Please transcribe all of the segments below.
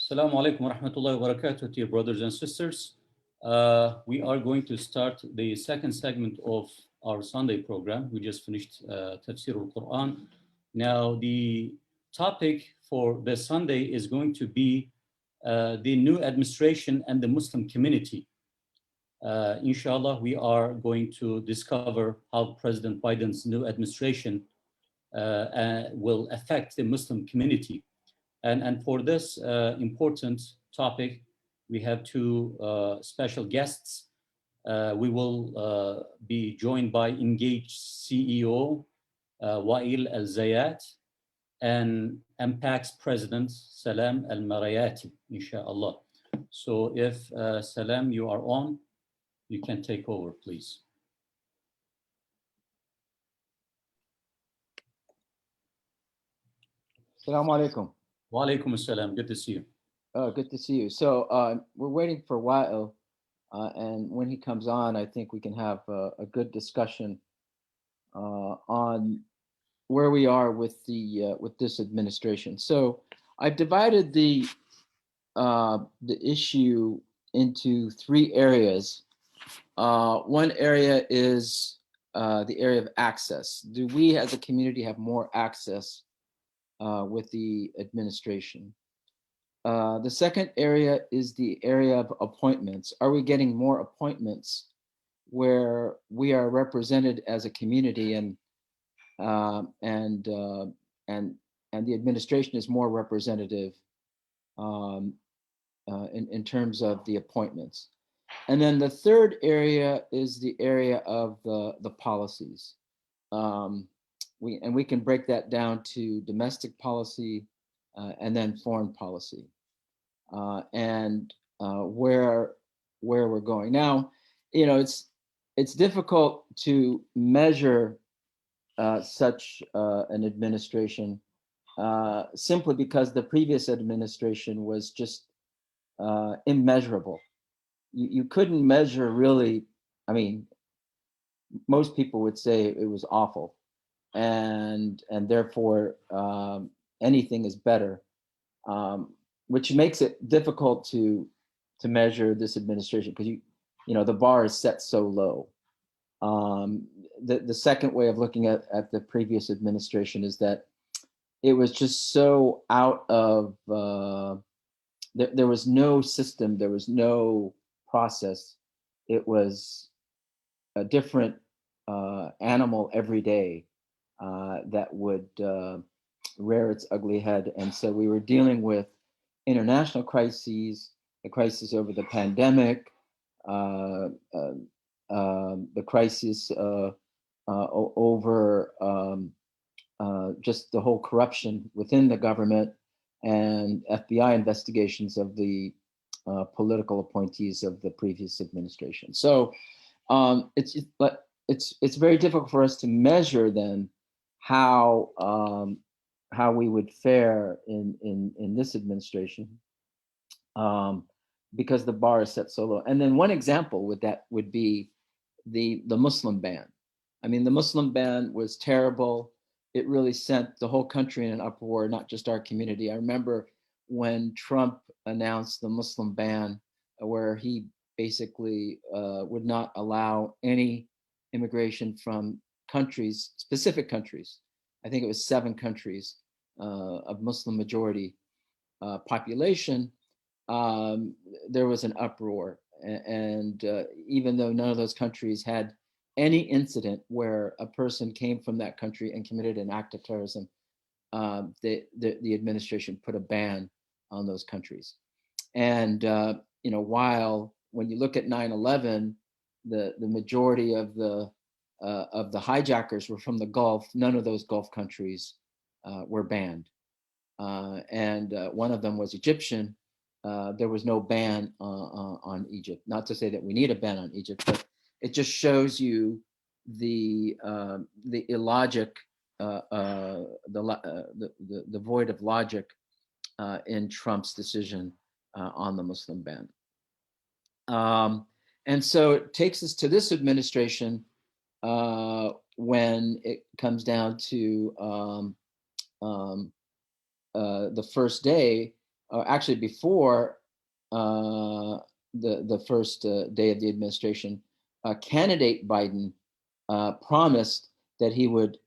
Assalamu alaikum wa rahmatullahi wa barakatuh, dear brothers and sisters. We are going to start the second segment of our Sunday program. We just finished Tafsir al-Quran. Now, the topic for the Sunday is going to be the new administration and the Muslim community. Inshallah, we are going to discover how President Biden's new administration will affect the Muslim community. And for this important topic, we have two special guests. We will be joined by Engaged CEO Wael Al-Zayat and MPAC's President Salam Al-Marayati, inshallah. So if Salam, you are on, you can take over, please. Assalamu alaikum. Wa alaikum assalam. Good to see you. Good to see you. So we're waiting for Wael, and when he comes on, I think we can have a good discussion on where we are with this administration. So I've divided the issue into three areas. One area is the area of access. Do we as a community have more access with the administration? The second area is the area of appointments. Are we getting more appointments where we are represented as a community, and the administration is more representative in terms of the appointments? And then the third area is the area of the policies. We can break that down to domestic policy and then foreign policy, and where we're going. Now, it's difficult to measure such an administration simply because the previous administration was just immeasurable. You couldn't measure really. I mean, most people would say it was awful, and therefore anything is better, which makes it difficult to measure this administration because the bar is set so low. The second way of looking at the previous administration is that it was just so out of there was no system, there was no process. It was a different animal every day that would rear its ugly head. And so we were dealing with international crises, the crisis over the pandemic, the crisis over just the whole corruption within the government, and FBI investigations of the political appointees of the previous administration. So it's very difficult for us to measure then how we would fare in this administration, because the bar is set so low. And then one example would be the Muslim ban. I mean, the Muslim ban was terrible. It really sent the whole country in an uproar, not just our community. I remember when Trump announced the Muslim ban, where he basically would not allow any immigration from countries, specific countries. I think it was 7 countries of Muslim majority population. There was an uproar, and even though none of those countries had any incident where a person came from that country and committed an act of terrorism, the administration put a ban on those countries. And while when you look at 9/11, the majority of the hijackers were from the Gulf, none of those Gulf countries were banned, and one of them was Egyptian. There was no ban on Egypt. Not to say that we need a ban on Egypt, but it just shows you the illogic, the void of logic in Trump's decision on the Muslim ban. And so it takes us to this administration when it comes down to the first day. actually before the first day of the administration, candidate Biden promised that he would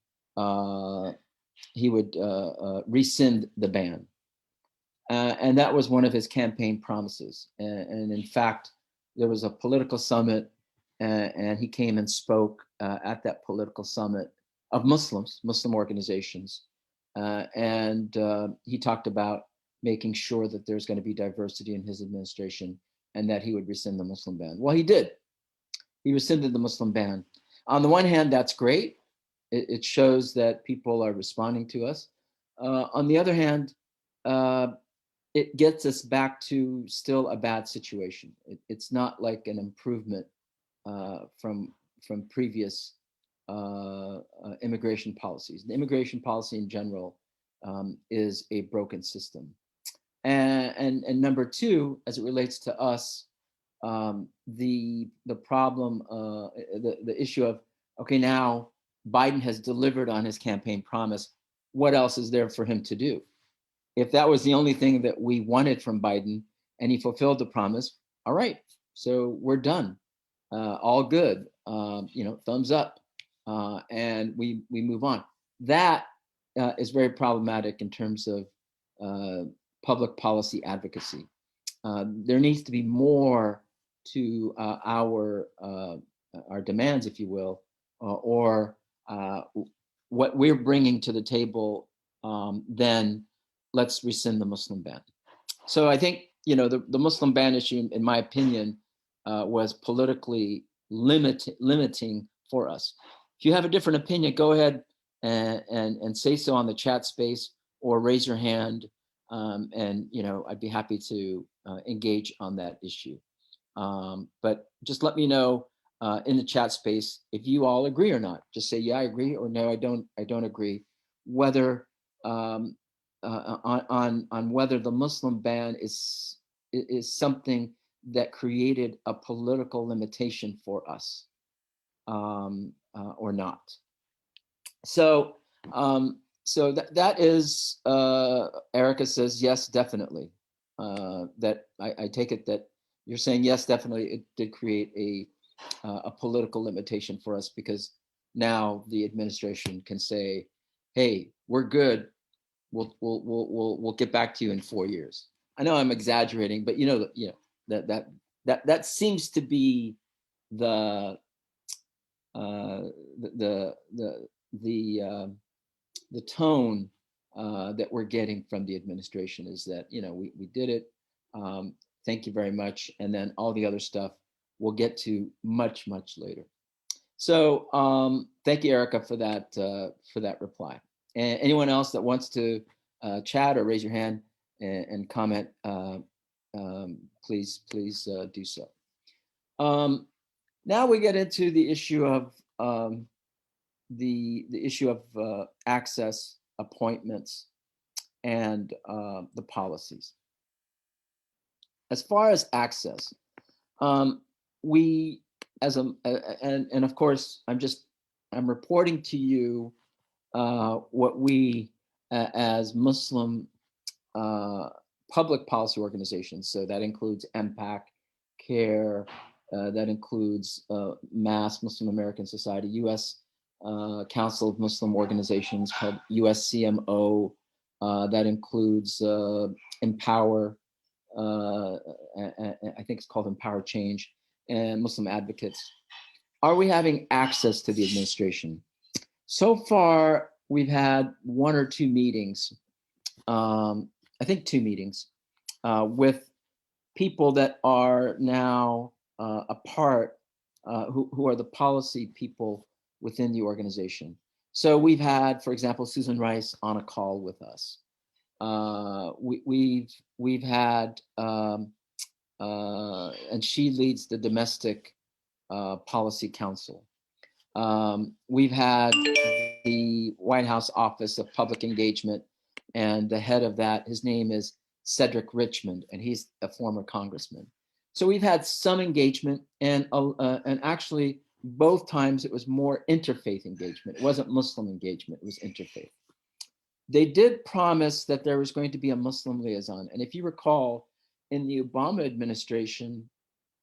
rescind the ban. And that was one of his campaign promises. And in fact, there was a political summit, and he came and spoke at that political summit of Muslims, Muslim organizations. And he talked about making sure that there's going to be diversity in his administration and that he would rescind the Muslim ban. Well, he did. He rescinded the Muslim ban. On the one hand, that's great. It shows that people are responding to us. On the other hand, it gets us back to still a bad situation. It's not like an improvement from previous immigration policies. The immigration policy in general is a broken system. And number two, as it relates to us, the problem, the issue of, okay, now Biden has delivered on his campaign promise. What else is there for him to do? If that was the only thing that we wanted from Biden and he fulfilled the promise, all right, so we're done. All good, thumbs up, and we move on. That is very problematic in terms of public policy advocacy. There needs to be more to our demands, if you will, or what we're bringing to the table than let's rescind the Muslim ban. So I think, the Muslim ban issue, in my opinion, was politically limiting for us. If you have a different opinion, go ahead and say so on the chat space or raise your hand, and I'd be happy to engage on that issue. But just let me know in the chat space if you all agree or not. Just say, yeah, I agree, or no, I don't agree. Whether on whether the Muslim ban is something that created a political limitation for us or not. So that is, Erica says, yes, definitely. That I take it that you're saying, yes, definitely, it did create a political limitation for us, because now the administration can say, hey, we're good. We'll get back to you in 4 years. I know I'm exaggerating, but that seems to be the tone that we're getting from the administration, is that we did it. Thank you very much, and then all the other stuff we'll get to much later. So thank you, Erica, for that reply. And anyone else that wants to chat or raise your hand and comment, please do so. Now we get into the issue of the issue of access, appointments, and the policies. As far as access, we and of course I'm reporting to you what we as Muslim public policy organizations, so that includes MPAC, CARE, that includes MAS, Muslim American Society, U.S. Council of Muslim Organizations called USCMO, that includes Empower, I think it's called Empower Change, and Muslim Advocates. Are we having access to the administration? So far, we've had 1 or 2 meetings, I think 2 meetings, with people that are now a part, who are the policy people within the organization. So we've had, for example, Susan Rice on a call with us. We've had, and she leads the Domestic Policy Council. We've had the White House Office of Public Engagement, and the head of that, his name is Cedric Richmond, and he's a former congressman. So we've had some engagement, and actually both times it was more interfaith engagement. It wasn't Muslim engagement, it was interfaith. they did promise that there was going to be a Muslim liaison. And if you recall, in the Obama administration,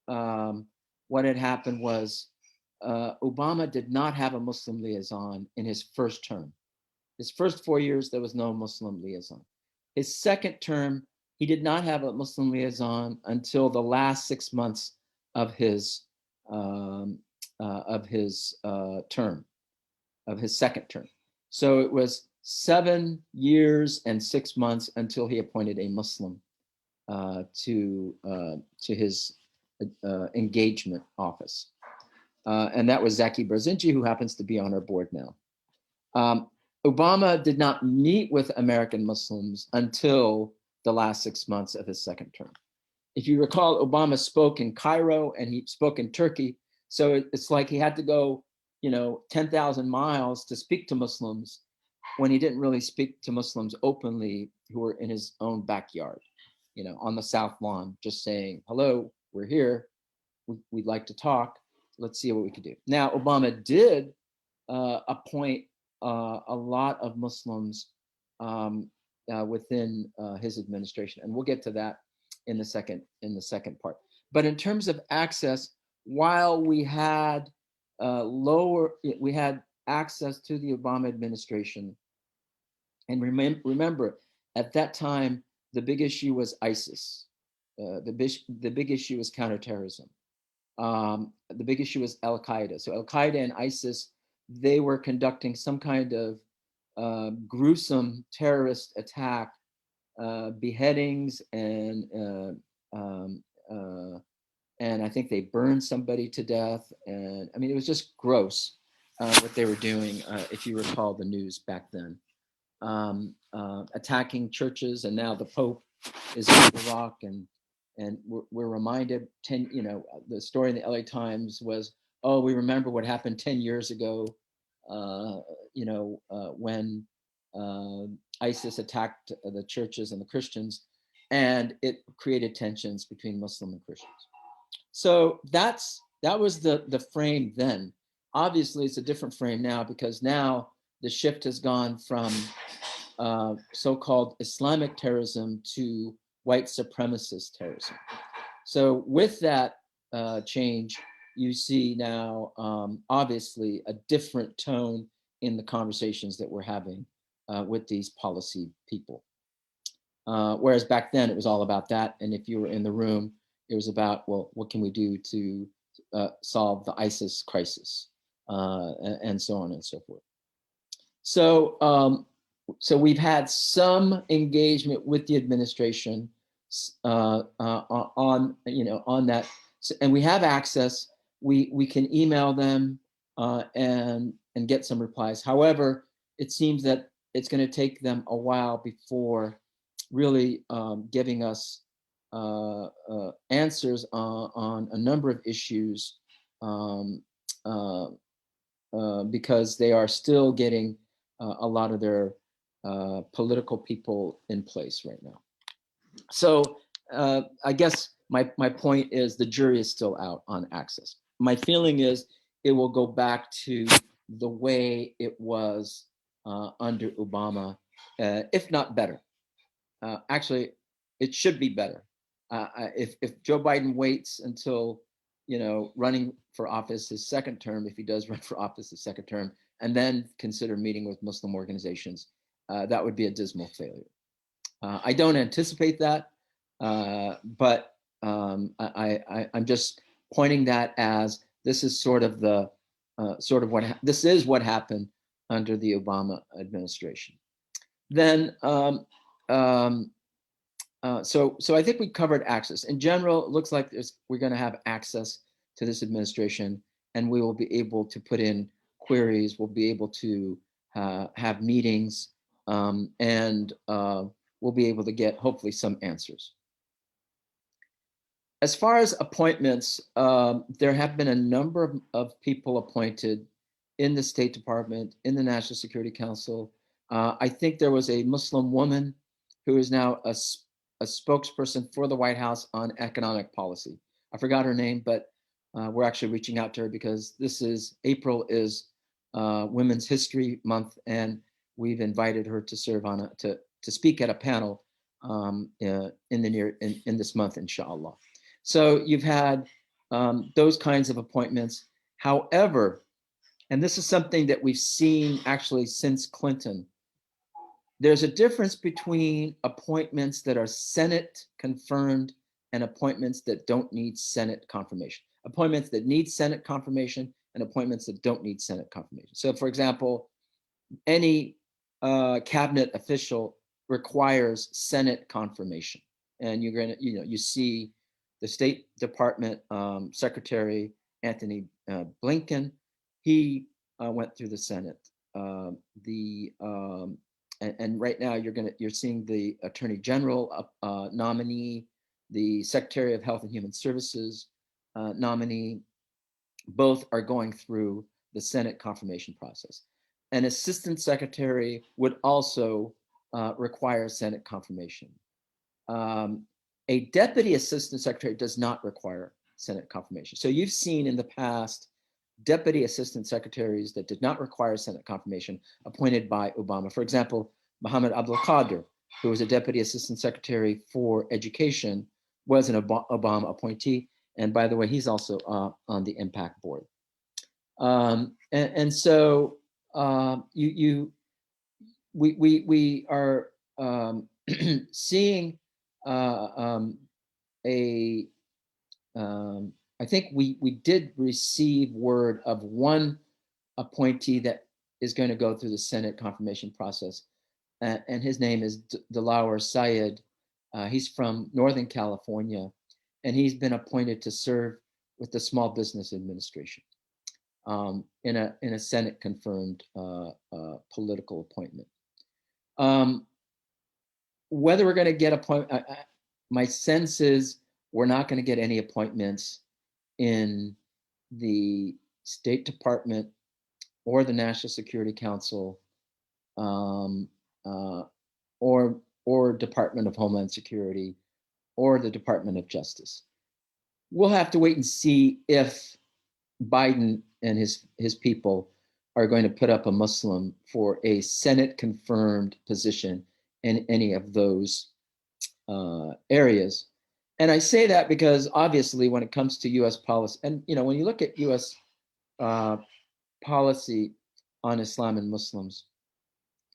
what had happened was Obama did not have a Muslim liaison in his first term. His first 4 years, there was no Muslim liaison. His second term, he did not have a Muslim liaison until the last 6 months of his term, of his second term. So it was 7 years and 6 months until he appointed a Muslim to his engagement office. And that was Zaki Barzinji, who happens to be on our board now. Obama did not meet with American Muslims until the last 6 months of his second term. If you recall, Obama spoke in Cairo and he spoke in Turkey. So it's like he had to go, 10,000 miles to speak to Muslims when he didn't really speak to Muslims openly who were in his own backyard, on the South Lawn, just saying, hello, we're here. We'd like to talk. Let's see what we could do. Now, Obama did appoint a lot of Muslims within his administration, and we'll get to that in the second part. But in terms of access, while we had access to the Obama administration, and remember at that time the big issue was ISIS, the big issue was counterterrorism. The big issue was Al Qaeda. So Al Qaeda and ISIS, they were conducting some kind of gruesome terrorist attack, beheadings, and I think they burned somebody to death. And I mean, it was just gross what they were doing, if you recall the news back then. Attacking churches, and now the Pope is in Iraq, and we're reminded the story in the LA Times was, oh, we remember what happened 10 years ago, when ISIS attacked the churches and the Christians, and it created tensions between Muslim and Christians. So that was the frame then. Obviously, it's a different frame now, because now the shift has gone from so-called Islamic terrorism to white supremacist terrorism. So with that change, you see now, obviously, a different tone in the conversations that we're having with these policy people. Whereas back then, it was all about that. And if you were in the room, it was about, well, what can we do to solve the ISIS crisis, and so on and so forth. So, so we've had some engagement with the administration on that, and we have access. We can email them and get some replies. However, it seems that it's going to take them a while before really giving us answers on a number of issues, because they are still getting a lot of their political people in place right now. So I guess my point is the jury is still out on access. My feeling is it will go back to the way it was under Obama, if not better. Actually, it should be better. If Joe Biden waits until running for office his second term, if he does run for office his second term, and then consider meeting with Muslim organizations, that would be a dismal failure. I don't anticipate that, but I'm just pointing that as this is sort of this is what happened under the Obama administration. Then, so I think we covered access. In general, it looks like we're going to have access to this administration, and we will be able to put in queries. We'll be able to have meetings, and we'll be able to get hopefully some answers. As far as appointments, there have been a number of people appointed in the State Department, in the National Security Council. I think there was a Muslim woman who is now a spokesperson for the White House on economic policy. I forgot her name, but we're actually reaching out to her because April is Women's History Month, and we've invited her to serve on to speak at a panel in this month, inshallah. So you've had those kinds of appointments. However, and this is something that we've seen actually since Clinton, there's a difference between appointments that are Senate confirmed and appointments that don't need Senate confirmation. Appointments that need Senate confirmation and appointments that don't need Senate confirmation. So for example, any cabinet official requires Senate confirmation. And you're going to, you see the State Department Secretary Anthony Blinken, he went through the Senate. And right now you're seeing the Attorney General nominee, the Secretary of Health and Human Services nominee, both are going through the Senate confirmation process. An assistant secretary would also require Senate confirmation. A deputy assistant secretary does not require Senate confirmation. So you've seen in the past deputy assistant secretaries that did not require Senate confirmation appointed by Obama. For example, Mohammed Abdul Qadir, who was a deputy assistant secretary for education, was an Obama appointee. And by the way, he's also on the impact board. So we are seeing I think we did receive word of one appointee that is going to go through the Senate confirmation process, and his name is Delawar Syed. He's from Northern California, and he's been appointed to serve with the Small Business Administration in a Senate confirmed political appointment. Whether we're going to get my sense is we're not going to get any appointments in the State Department or the National Security Council or Department of Homeland Security or the Department of Justice. We'll have to wait and see if Biden and his people are going to put up a Muslim for a Senate confirmed position in any of those areas. And I say that because obviously when it comes to US policy, and when you look at US policy on Islam and Muslims,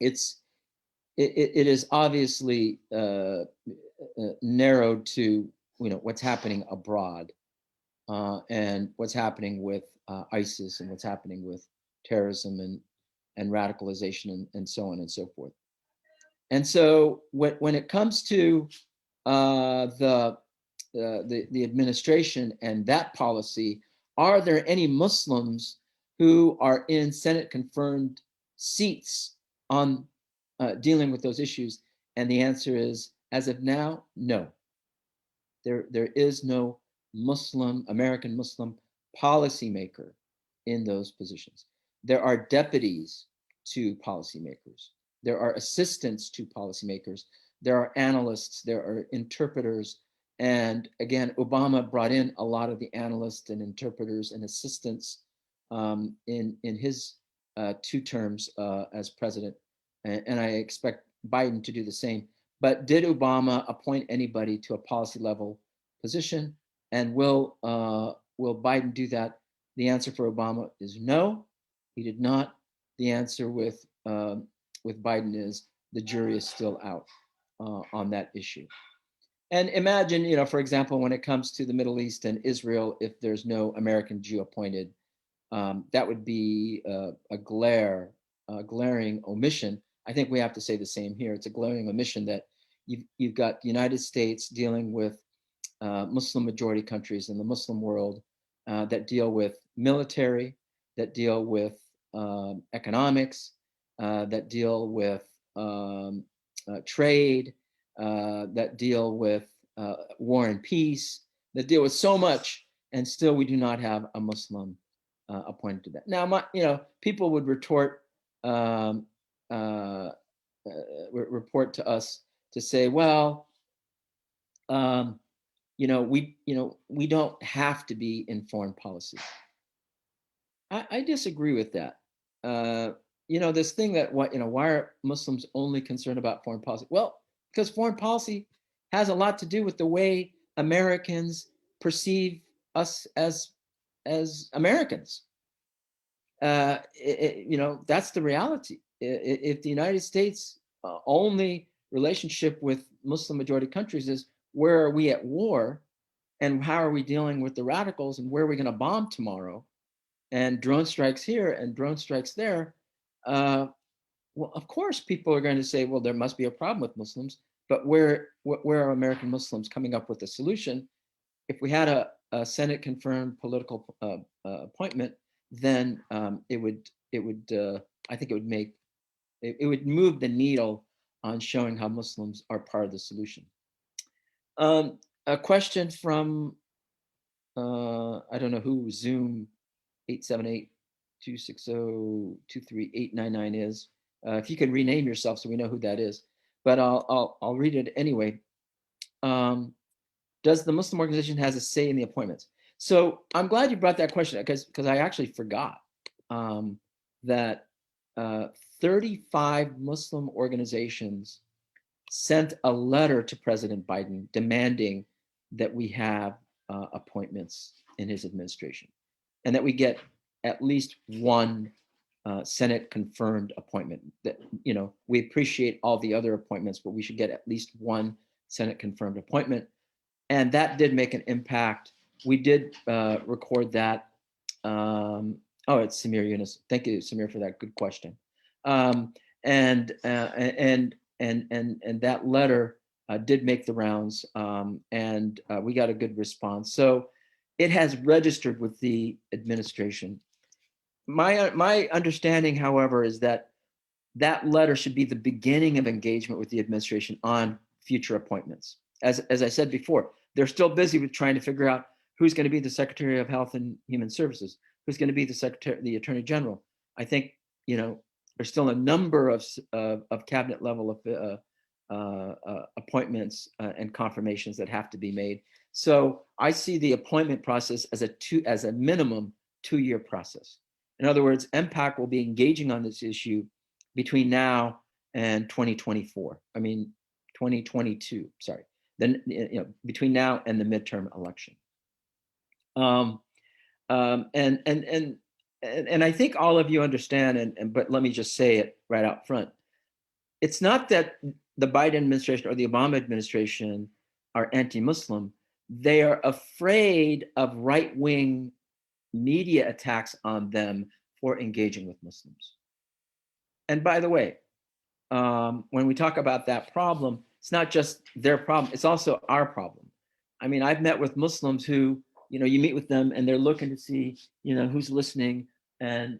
it is obviously narrowed to what's happening abroad and what's happening with ISIS and what's happening with terrorism and radicalization and so on and so forth. And so when it comes to the administration and that policy, are there any Muslims who are in Senate confirmed seats on dealing with those issues? And the answer is, as of now, no. There is no American Muslim policymaker in those positions. There are deputies to policymakers. There are assistants to policymakers. There are analysts. There are interpreters. And again, Obama brought in a lot of the analysts and interpreters and assistants in his 2 terms as president. And I expect Biden to do the same. But did Obama appoint anybody to a policy level position? And will Biden do that? The answer for Obama is no, he did not. The answer with Biden is the jury is still out on that issue. And imagine, for example, when it comes to the Middle East and Israel, if there's no American Jew appointed, that would be a glaring omission. I think we have to say the same here. It's a glaring omission that you've got the United States dealing with Muslim majority countries in the Muslim world that deal with military, that deal with economics, that deal with trade, that deal with war and peace, that deal with so much, and still we do not have a Muslim appointed to that. Now, people would report to us to say, well, we don't have to be in foreign policy. I disagree with that. this thing that why are Muslims only concerned about foreign policy? Well, because foreign policy has a lot to do with the way Americans perceive us as Americans. That's the reality. If the United States only relationship with Muslim majority countries is where are we at war, and how are we dealing with the radicals, and where are we going to bomb tomorrow, and drone strikes here and drone strikes there, well, of course, people are going to say, well, there must be a problem with Muslims, but where are American Muslims coming up with a solution? If we had a Senate confirmed political appointment, then I think it would move the needle on showing how Muslims are part of the solution. A question from I don't know who Zoom 878-260-23899 is. If you could rename yourself so we know who that is, but I'll read it anyway. Does the Muslim organization has a say in the appointments? So I'm glad you brought that question because I actually forgot that 35 Muslim organizations sent a letter to President Biden demanding that we have appointments in his administration, and that we get at least one Senate confirmed appointment. That we appreciate all the other appointments, but we should get at least one Senate confirmed appointment. And that did make an impact. We did record that. It's Samir Yunus. Thank you, Samir, for that good question. And that letter did make the rounds, and we got a good response. So it has registered with the administration. My understanding, however, is that letter should be the beginning of engagement with the administration on future appointments. As I said before, they're still busy with trying to figure out who's going to be the Secretary of Health and Human Services, who's going to be the Attorney General. I think there's still a number of cabinet level appointments and confirmations that have to be made. So I see the appointment process as a minimum 2-year process. In other words, MPAC will be engaging on this issue between now and 2024. I mean, 2022. Sorry. Then between now and the midterm election. And I think all of you understand. But let me just say it right out front. It's not that the Biden administration or the Obama administration are anti-Muslim. They are afraid of right-wing media attacks on them for engaging with Muslims. And by the way, when we talk about that problem, it's not just their problem, it's also our problem. I mean, I've met with Muslims who, you meet with them and they're looking to see, who's listening, and,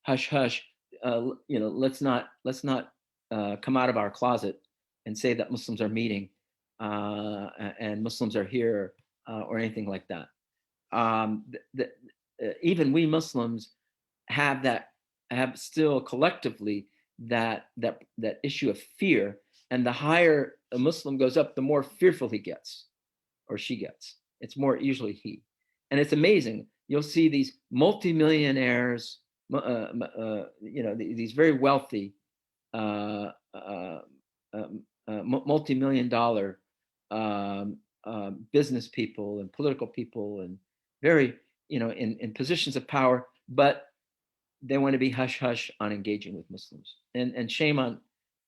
hush, hush, let's not come out of our closet and say that Muslims are meeting and Muslims are here or anything like that. Even we Muslims have still collectively that issue of fear, and the higher a Muslim goes up, the more fearful he gets or she gets. It's more usually he. And it's amazing. You'll see these multimillionaires, these very wealthy, multi-million-dollar business people and political people, and very, in positions of power, but they want to be hush hush on engaging with Muslims. And shame on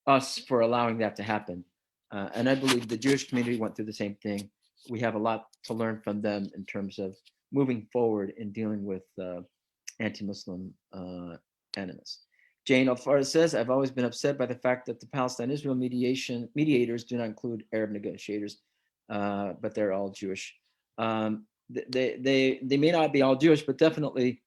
us for allowing that to happen. And I believe the Jewish community went through the same thing. We have a lot to learn from them in terms of moving forward in dealing with anti-Muslim animus. Jane Alfara says, I've always been upset by the fact that the Palestine-Israel mediators do not include Arab negotiators, but they're all Jewish. They may not be all Jewish, but definitely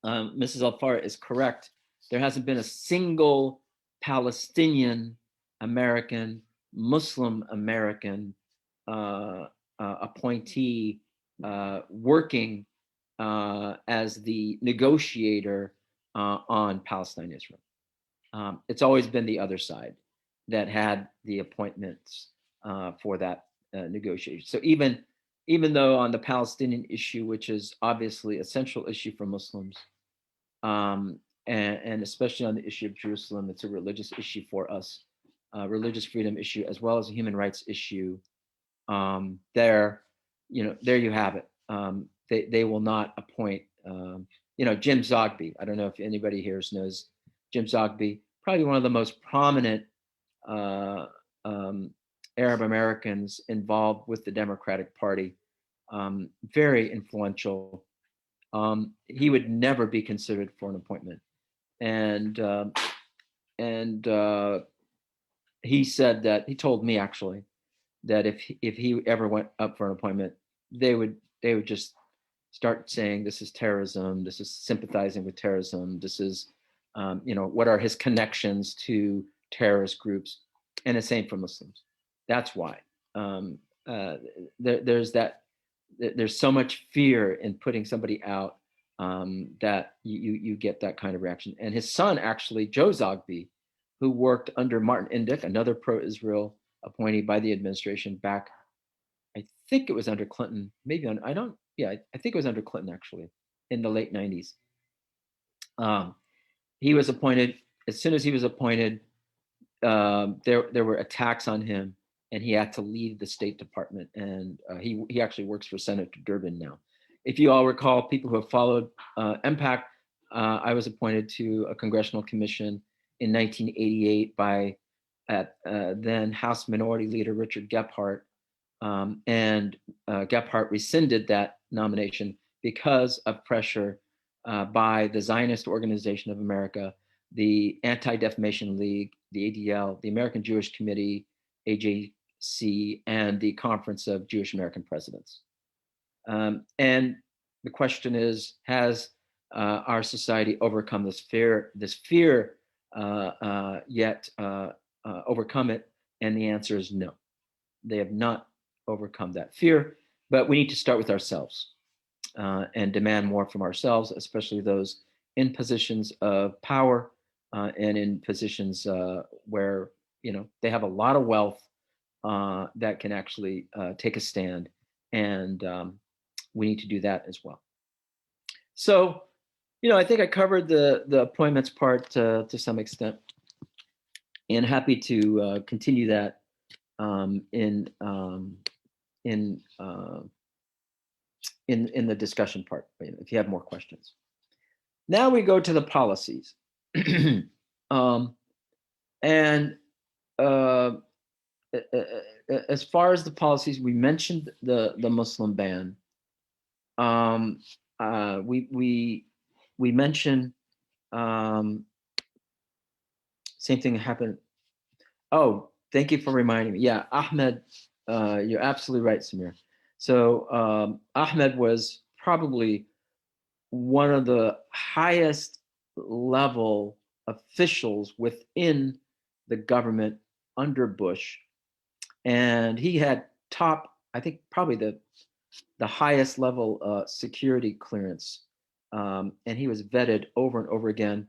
Mrs. Alfara is correct. There hasn't been a single Palestinian American, Muslim American appointee working as the negotiator on Palestine-Israel. It's always been the other side that had the appointments for that negotiation. So even though on the Palestinian issue, which is obviously a central issue for Muslims, and especially on the issue of Jerusalem. It's a religious issue for us, religious freedom issue, as well as a human rights issue. There you have it. They will not appoint, Jim Zogby. I don't know if anybody here knows Jim Zogby, probably one of the most prominent Arab Americans involved with the Democratic Party, very influential. He would never be considered for an appointment, and he said that, he told me actually, that if he ever went up for an appointment, they would just start saying this is terrorism, this is sympathizing with terrorism, this is what are his connections to terrorist groups, and the same for Muslims. That's why there's so much fear in putting somebody out, that you get that kind of reaction. And his son, actually, Joe Zogby, who worked under Martin Indyk, another pro-Israel appointee by the administration back, I think it was under Clinton, maybe on, I think it was under Clinton, actually, in the late 90s. He was appointed. As soon as he was appointed, there were attacks on him, and he had to leave the State Department. And he actually works for Senator Durbin now. If you all recall, people who have followed MPAC, I was appointed to a congressional commission in 1988 by then House Minority Leader Richard Gephardt, and Gephardt rescinded that nomination because of pressure by the Zionist Organization of America, the Anti-Defamation League, the ADL, the American Jewish Committee, AJC, and the Conference of Jewish American Presidents. And the question is, has our society overcome this fear yet overcome it? And the answer is no. They have not overcome that fear, but we need to start with ourselves and demand more from ourselves, especially those in positions of power and in positions where they have a lot of wealth that can actually take a stand, and we need to do that as well. So, I think I covered the appointments part to some extent, and happy to continue that in the discussion part, if you have more questions. Now we go to the policies. And as far as the policies, we mentioned the Muslim ban. We mentioned same thing happened. Oh, thank you for reminding me. Yeah, Ahmed, you're absolutely right, Samir. So Ahmed was probably one of the highest level officials within the government under Bush. And he had I think probably the highest level security clearance. And he was vetted over and over again.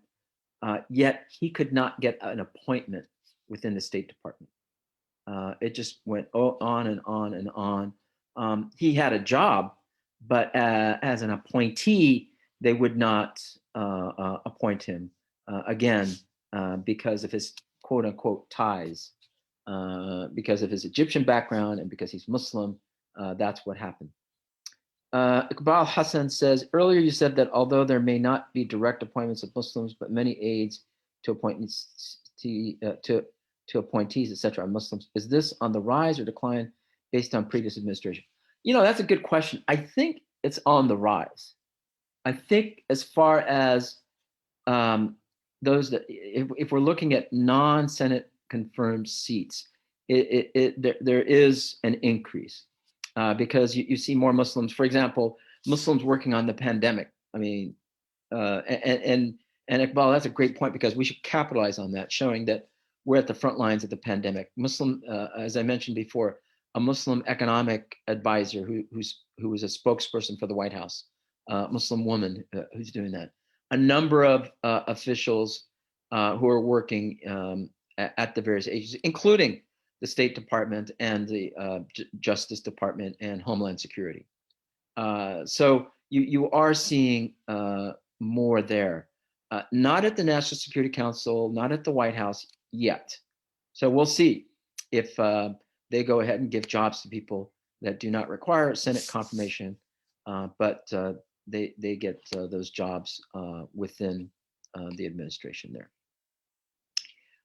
Yet he could not get an appointment within the State Department. It just went on and on and on. He had a job, but as an appointee, they would not appoint him again because of his quote unquote ties, because of his Egyptian background and because he's Muslim. That's what happened. Iqbal Hassan says, earlier you said that although there may not be direct appointments of Muslims, but many aides to appointees, etc., are Muslims. Is this on the rise or decline based on previous administration? That's a good question. I think it's on the rise. I think as far as those that, if we're looking at non-Senate confirmed seats, there is an increase. Because you see more Muslims, for example, Muslims working on the pandemic. I mean, and Iqbal, that's a great point, because we should capitalize on that, showing that we're at the front lines of the pandemic. Muslim, as I mentioned before, a Muslim economic advisor who was a spokesperson for the White House, Muslim woman who's doing that. A number of officials who are working at the various agencies, including the State Department and the Justice Department and Homeland Security. So you are seeing more there. Not at the National Security Council, not at the White House yet. So we'll see if they go ahead and give jobs to people that do not require Senate confirmation, but they get those jobs within the administration there.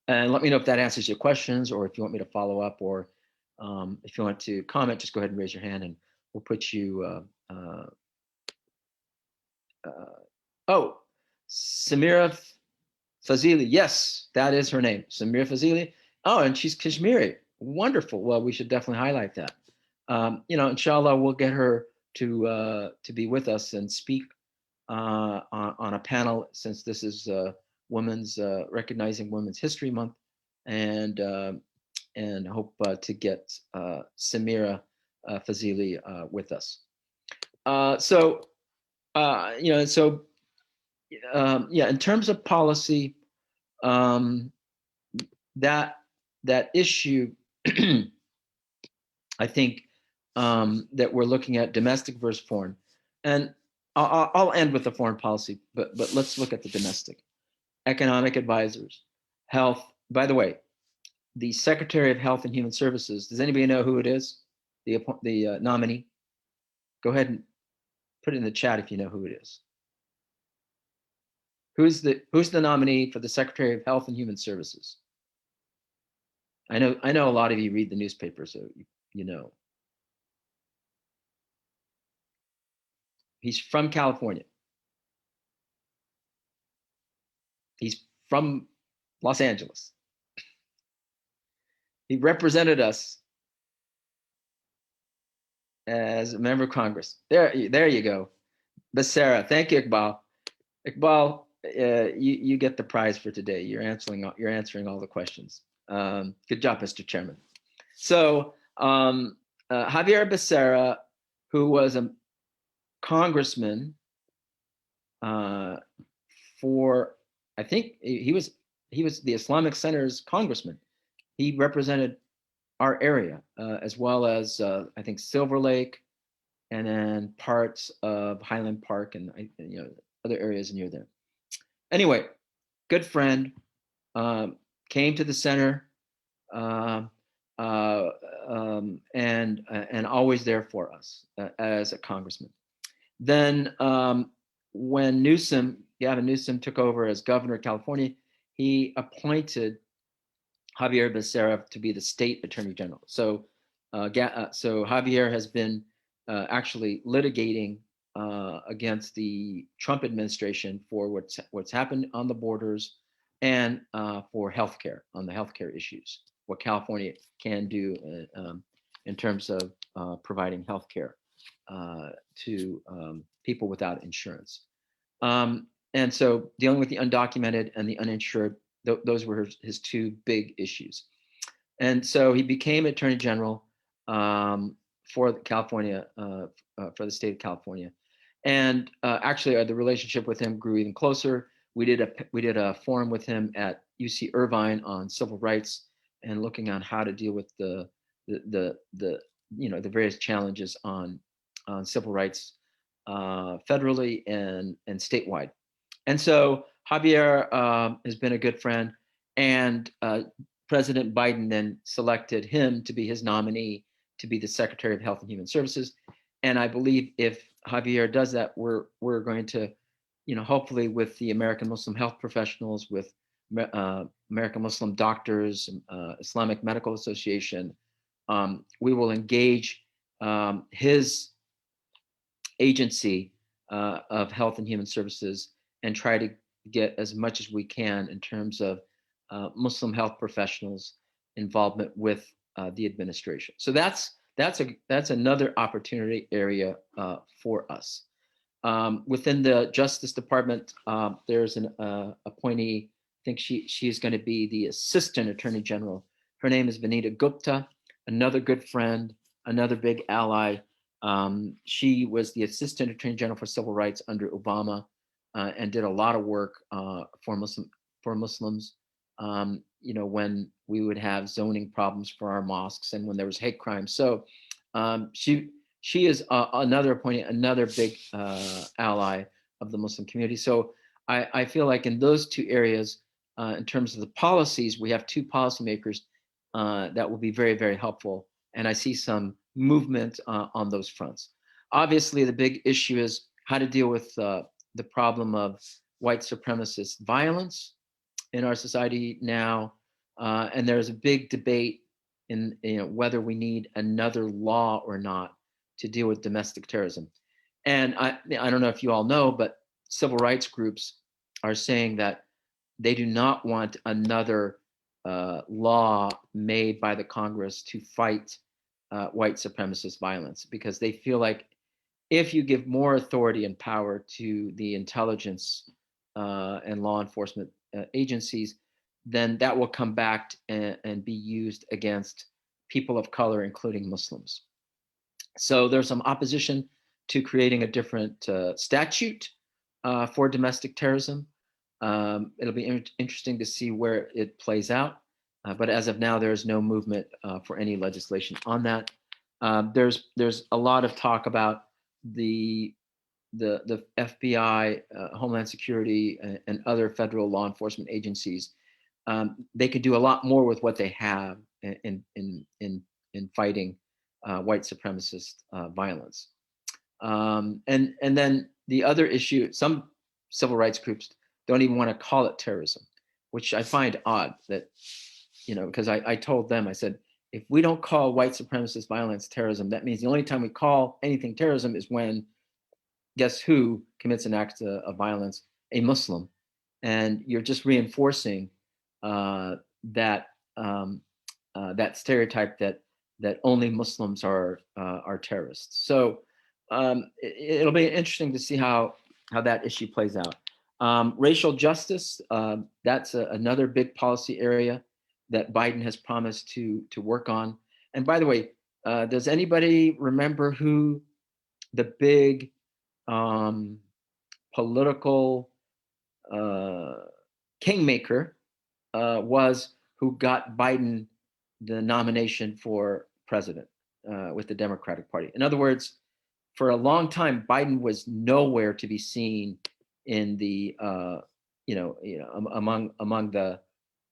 And let me know if that answers your questions, or if you want me to follow up, or if you want to comment, just go ahead and raise your hand and we'll put you. Oh, Samira Fazili. Yes, that is her name, Samira Fazili. Oh, and she's Kashmiri. Wonderful. Well, we should definitely highlight that. Inshallah, we'll get her to be with us and speak on a panel, since this is Women's Recognizing Women's History Month, and hope to get Samira Fazili with us. In terms of policy, that issue, I think that we're looking at domestic versus foreign, and I'll end with the foreign policy, but let's look at the domestic. Economic advisors, health. By the way, the Secretary of Health and Human Services. Does anybody know who it is? The nominee. Go ahead and put it in the chat if you know who it is. Who's the nominee for the Secretary of Health and Human Services? I know a lot of you read the newspaper, so you know. He's from California. He's from Los Angeles. He represented us as a member of Congress. There you go. Becerra. Thank you, Iqbal. Iqbal, you get the prize for today. You're answering all the questions. Good job, Mr. Chairman. So Javier Becerra, who was a congressman for, I think he was the Islamic Center's congressman. He represented our area, as well as I think Silver Lake, and then parts of Highland Park, and other areas near there. Anyway, good friend, came to the center, and always there for us as a congressman. Then when Gavin Newsom took over as governor of California, he appointed Javier Becerra to be the state attorney general. So Javier has been actually litigating against the Trump administration for what's happened on the borders, and for healthcare, on the healthcare issues, what California can do in terms of providing healthcare to people without insurance. And so dealing with the undocumented and the uninsured, those were his two big issues. And so he became Attorney General for California, for the state of California. And actually, the relationship with him grew even closer. We did a forum with him at UC Irvine on civil rights, and looking on how to deal with the various challenges on civil rights federally and statewide. And so Javier has been a good friend, and President Biden then selected him to be his nominee to be the Secretary of Health and Human Services. And I believe if Javier does that, we're going to, hopefully with the American Muslim health professionals, with American Muslim doctors, Islamic Medical Association, we will engage his agency of Health and Human Services and try to get as much as we can in terms of Muslim health professionals' involvement with the administration. So that's another opportunity area for us. Within the Justice Department, there's an appointee. I think she is going to be the Assistant Attorney General. Her name is Vanita Gupta, another good friend, another big ally. She was the Assistant Attorney General for Civil Rights under Obama, and did a lot of work for Muslims. When we would have zoning problems for our mosques, and when there was hate crime. So she is another appointee, another big ally of the Muslim community. So I feel like in those two areas, in terms of the policies, we have two policymakers that will be very, very helpful. And I see some movement on those fronts. Obviously, the big issue is how to deal with the problem of white supremacist violence in our society now. And there's a big debate in whether we need another law or not to deal with domestic terrorism. And I don't know if you all know, but civil rights groups are saying that they do not want another law made by the Congress to fight white supremacist violence, because they feel like if you give more authority and power to the intelligence and law enforcement agencies, then that will come back and be used against people of color, including Muslims. So there's some opposition to creating a different statute for domestic terrorism. It'll be interesting to see where it plays out. But as of now, there is no movement for any legislation on that. There's a lot of talk about the FBI, Homeland Security, and other federal law enforcement agencies. They could do a lot more with what they have in fighting white supremacist violence. And then the other issue, some civil rights groups don't even want to call it terrorism, which I find odd. That, because I told them, I said, if we don't call white supremacist violence terrorism, that means the only time we call anything terrorism is when, guess who commits an act of violence? A Muslim. And you're just reinforcing that stereotype that only Muslims are terrorists. So it'll be interesting to see how that issue plays out. Racial justice, that's another big policy area that Biden has promised to work on. And by the way, does anybody remember who the big political kingmaker was who got Biden the nomination for president with the Democratic Party? In other words, for a long time, Biden was nowhere to be seen in the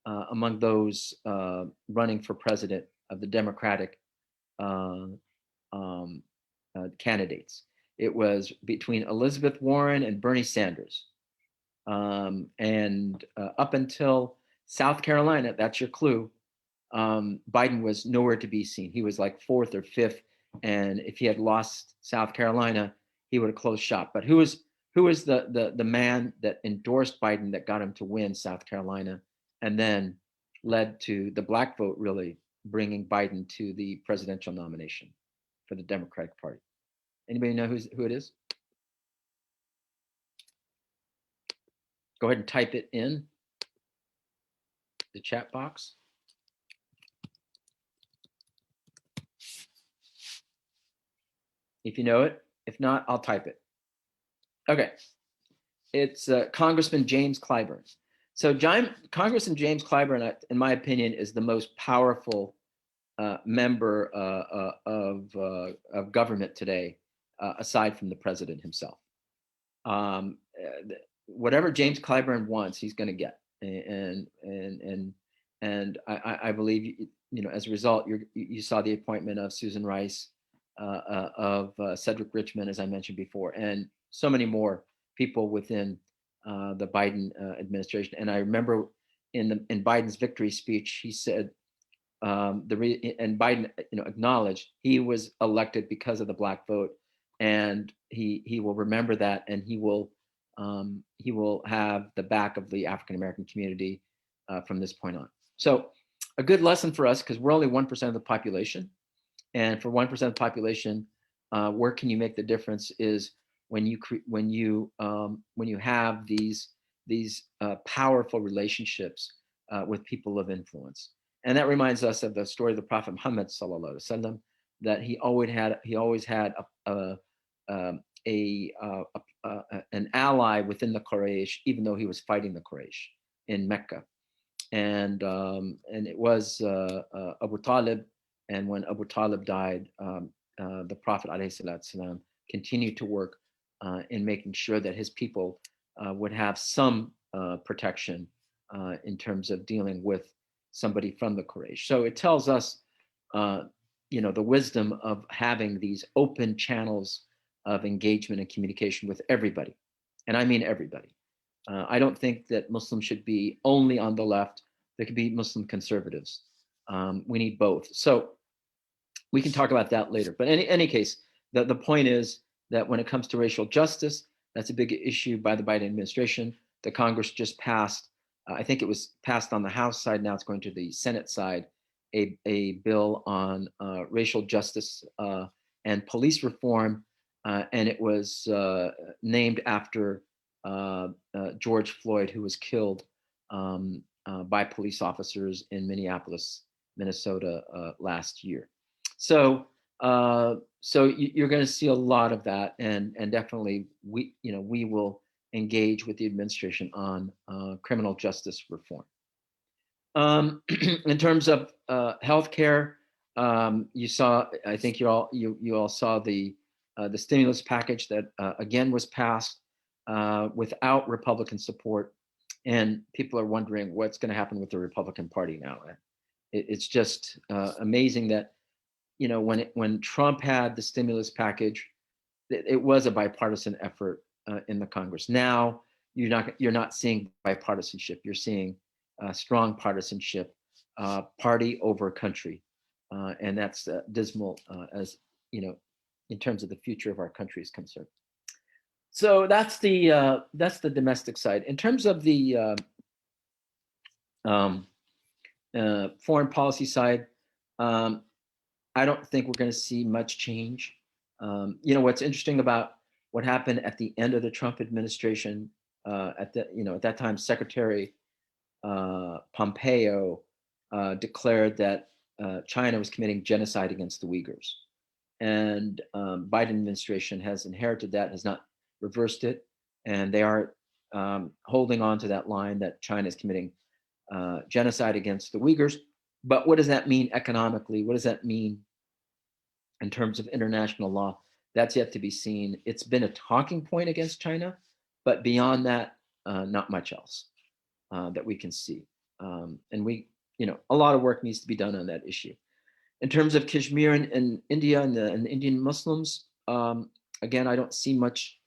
among those running for president of the Democratic candidates. It was between Elizabeth Warren and Bernie Sanders. And up until South Carolina, that's your clue, Biden was nowhere to be seen. He was like fourth or fifth. And if he had lost South Carolina, he would have closed shop. But who was the man that endorsed Biden that got him to win South Carolina and then led to the black vote really bringing Biden to the presidential nomination for the Democratic Party? Anybody know who it is? Go ahead and type it in the chat box. If you know it. If not, I'll type it. Okay. It's Congressman James Clyburn. So Congressman James Clyburn, in my opinion, is the most powerful member of government today, aside from the president himself. Whatever James Clyburn wants, he's going to get, and I believe, as a result, you saw the appointment of Susan Rice, of Cedric Richmond, as I mentioned before, and so many more people within the Biden administration. And I remember in Biden's victory speech, he said, and Biden, acknowledged he was elected because of the black vote, and he will remember that, and he will have the back of the African American community from this point on. So, a good lesson for us, because we're only 1% of the population, and for 1% of the population, where can you make the difference is when you have these powerful relationships with people of influence. And that reminds us of the story of the Prophet Muhammad sallallahu alaihi wasallam, that he always had an ally within the Quraysh, even though he was fighting the Quraysh in Mecca. And it was Abu Talib. And when Abu Talib died, the Prophet ﷺ continued to work in making sure that his people would have some protection in terms of dealing with somebody from the Quraysh. So it tells us, the wisdom of having these open channels of engagement and communication with everybody. And I mean everybody. I don't think that Muslims should be only on the left. There could be Muslim conservatives. We need both. So we can talk about that later. But in any case, the point is that when it comes to racial justice, that's a big issue by the Biden administration. The Congress just passed, I think it was passed on the House side, now it's going to the Senate side, a bill on racial justice and police reform. And it was named after George Floyd, who was killed by police officers in Minneapolis, Minnesota last year. So you're going to see a lot of that, and definitely we will engage with the administration on criminal justice reform. In terms of healthcare, you saw, I think you all saw the stimulus package that again was passed without Republican support, and people are wondering what's going to happen with the Republican Party now. It's just amazing that when Trump had the stimulus package, it was a bipartisan effort in the Congress. Now you're not seeing bipartisanship. You're seeing strong partisanship, party over country, and that's dismal as in terms of the future of our country is concerned. So that's the domestic side. In terms of the foreign policy side, I don't think we're going to see much change. What's interesting about what happened at the end of the Trump administration, at that time, Secretary Pompeo declared that China was committing genocide against the Uyghurs, and Biden administration has inherited that, has not reversed it, and they are holding on to that line that China is committing genocide against the Uyghurs. But what does that mean economically? What does that mean in terms of international law? That's yet to be seen. It's been a talking point against China, but beyond that, not much else that we can see. And a lot of work needs to be done on that issue. In terms of Kashmir and India and the Indian Muslims, again, I don't see much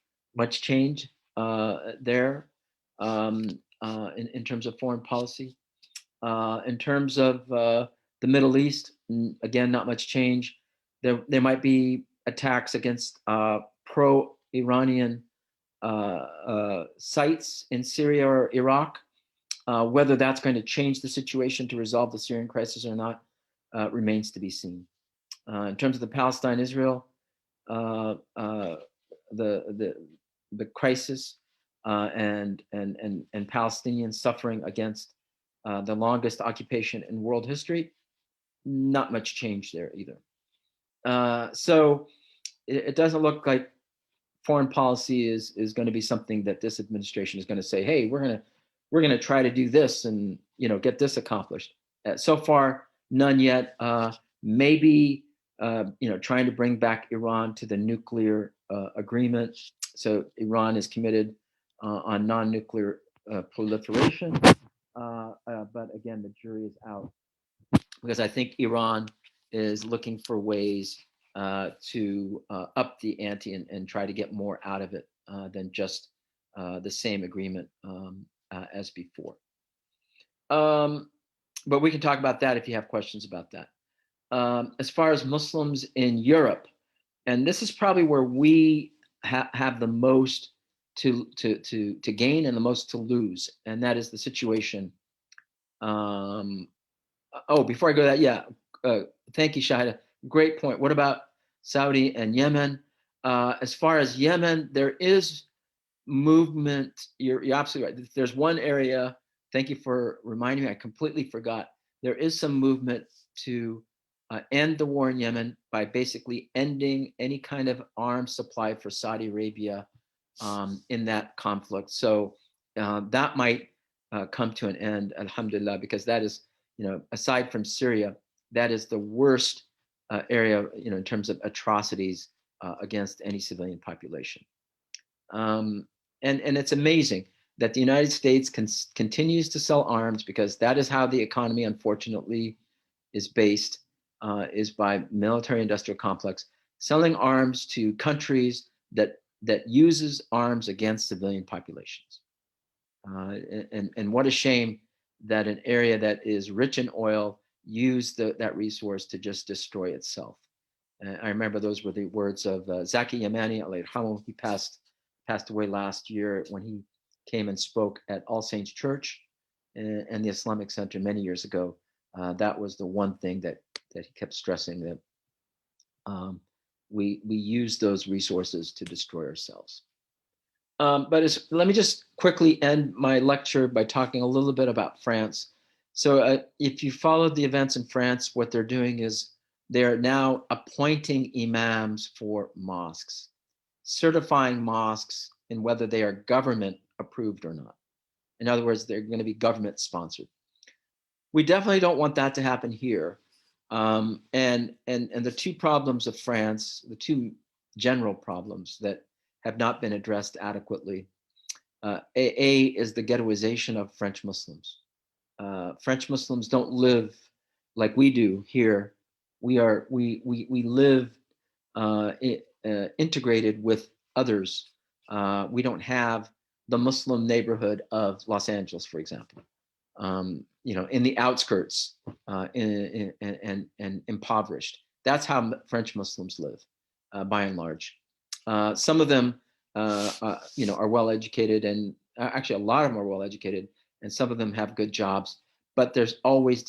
change there in terms of foreign policy. In terms of the Middle East, again, not much change. There might be attacks against pro-Iranian sites in Syria or Iraq. Whether that's going to change the situation to resolve the Syrian crisis or not remains to be seen. In terms of the Palestine-Israel, the crisis and Palestinians suffering against the longest occupation in world history, not much change there either. So it doesn't look like foreign policy is going to be something that this administration is going to say, hey, we're going to try to do this and get this accomplished. So far, none yet. Maybe trying to bring back Iran to the nuclear agreement. So Iran is committed on non-nuclear proliferation. But again, the jury is out, because I think Iran is looking for ways to up the ante and try to get more out of it than just the same agreement as before. But we can talk about that if you have questions about that. As far as Muslims in Europe, and this is probably where we have the most to gain and the most to lose, and that is the situation. Before I go to that, thank you, Shahida. Great point. What about Saudi and Yemen? As far as Yemen, there is movement. You're absolutely right. There's one area, thank you for reminding me, I completely forgot. There is some movement to end the war in Yemen by basically ending any kind of arms supply for Saudi Arabia in that conflict. So that might come to an end, alhamdulillah, because that is, aside from Syria, that is the worst area, in terms of atrocities against any civilian population. and it's amazing that the United States continues to sell arms, because that is how the economy, unfortunately, is based, is by military-industrial complex, selling arms to countries that uses arms against civilian populations. And what a shame that an area that is rich in oil use that resource to just destroy itself. I remember those were the words of Zaki Yamani, he passed away last year when he came and spoke at All Saints Church and the Islamic Center many years ago. That was the one thing that he kept stressing, that we use those resources to destroy ourselves. But let me just quickly end my lecture by talking a little bit about France. So if you followed the events in France, what they're doing is they're now appointing imams for mosques, certifying mosques in whether they are government approved or not. In other words, they're going to be government sponsored. We definitely don't want that to happen here. And the two problems of France, the two general problems that have not been addressed adequately. A is the ghettoization of French Muslims. French Muslims don't live like we do here. We live integrated with others. We don't have the Muslim neighborhood of Los Angeles, for example. In the outskirts and impoverished. That's how French Muslims live, by and large. Some of them, are well educated, and actually a lot of them are well educated, and some of them have good jobs. But there's always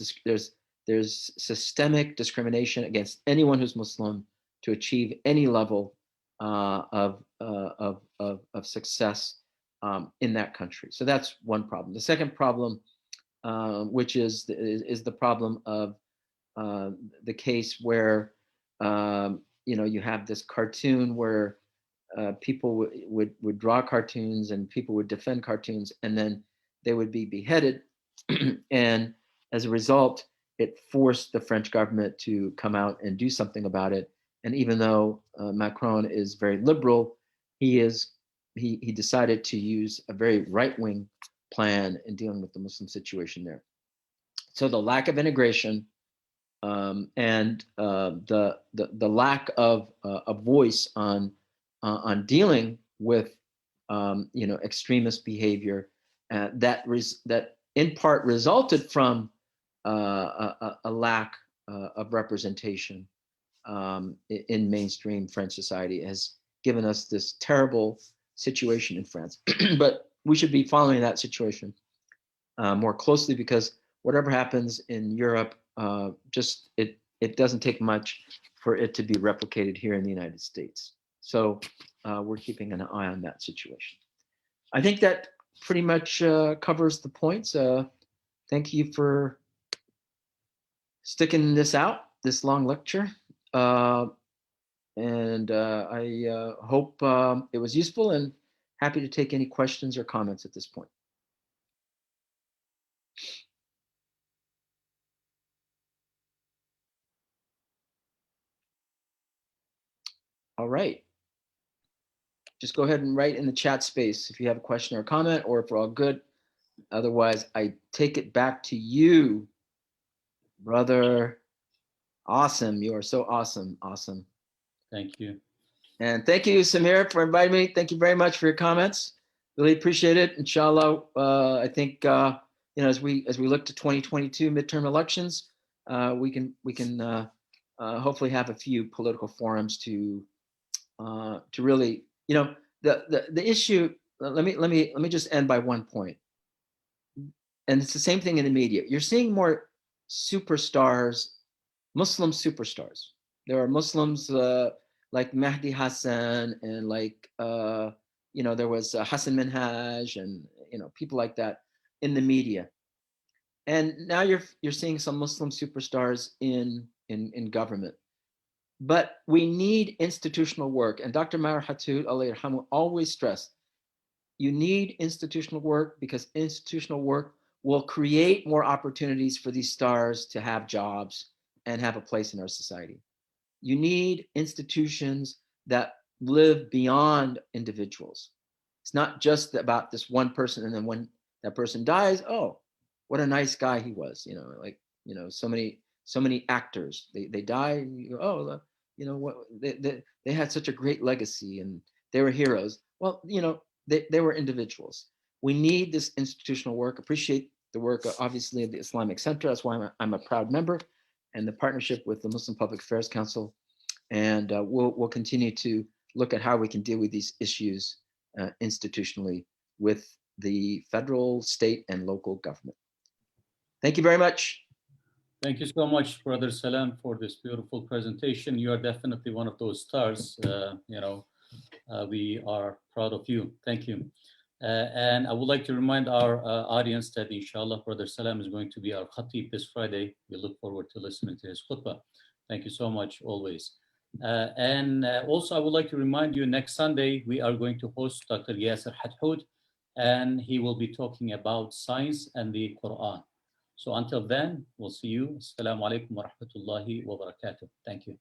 there's systemic discrimination against anyone who's Muslim to achieve any level of success in that country. So that's one problem. The second problem, which is the problem of the case where you have this cartoon where people would draw cartoons and people would defend cartoons, and then they would be beheaded. And as a result, it forced the French government to come out and do something about it. And even though Macron is very liberal, he decided to use a very right-wing plan in dealing with the Muslim situation there. So the lack of integration and the lack of a voice on dealing with extremist behavior that in part resulted from a lack of representation in mainstream French society has given us this terrible situation in France. But we should be following that situation more closely, because whatever happens in Europe, it doesn't take much for it to be replicated here in the United States. So we're keeping an eye on that situation. I think that pretty much covers the points. Thank you for sticking this out, this long lecture. And I hope it was useful, and happy to take any questions or comments at this point. All right. Just go ahead and write in the chat space if you have a question or a comment, or if we're all good. Otherwise, I take it back to you, brother. Awesome. You are so awesome. Awesome. Thank you. And thank you, Samir, for inviting me. Thank you very much for your comments. Really appreciate it. Inshallah, I think as we look to 2022 midterm elections, we can hopefully have a few political forums to really, the issue. Let me just end by one point. And it's the same thing in the media. You're seeing more superstars, Muslim superstars. There are Muslims like Mahdi Hassan, and there was Hassan Minhaj, and people like that in the media. And now you're seeing some Muslim superstars in government. But we need institutional work. And Dr. Maher Hathout alayhi rahmah always stressed, you need institutional work, because institutional work will create more opportunities for these stars to have jobs and have a place in our society. You need institutions that live beyond individuals. It's not just about this one person, and then when that person dies, oh, what a nice guy he was. Like, so many actors, they die, and you go, oh, what they had such a great legacy, and they were heroes. Well, they were individuals. We need this institutional work. Appreciate the work, obviously, of the Islamic Center. That's why I'm a proud member, and the partnership with the Muslim Public Affairs Council. And we'll continue to look at how we can deal with these issues institutionally with the federal, state, and local government. Thank you very much. Thank you so much, Brother Salam, for this beautiful presentation. You are definitely one of those stars. We are proud of you. Thank you. And I would like to remind our audience that inshallah, Brother Salam is going to be our khatib this Friday. We look forward to listening to his khutbah. Thank you so much, always. And also, I would like to remind you, next Sunday, we are going to host Dr. Yasser Hathoud, and he will be talking about science and the Quran. So until then, we'll see you. Assalamu alaikum wa rahmatullahi wa barakatuh. Thank you.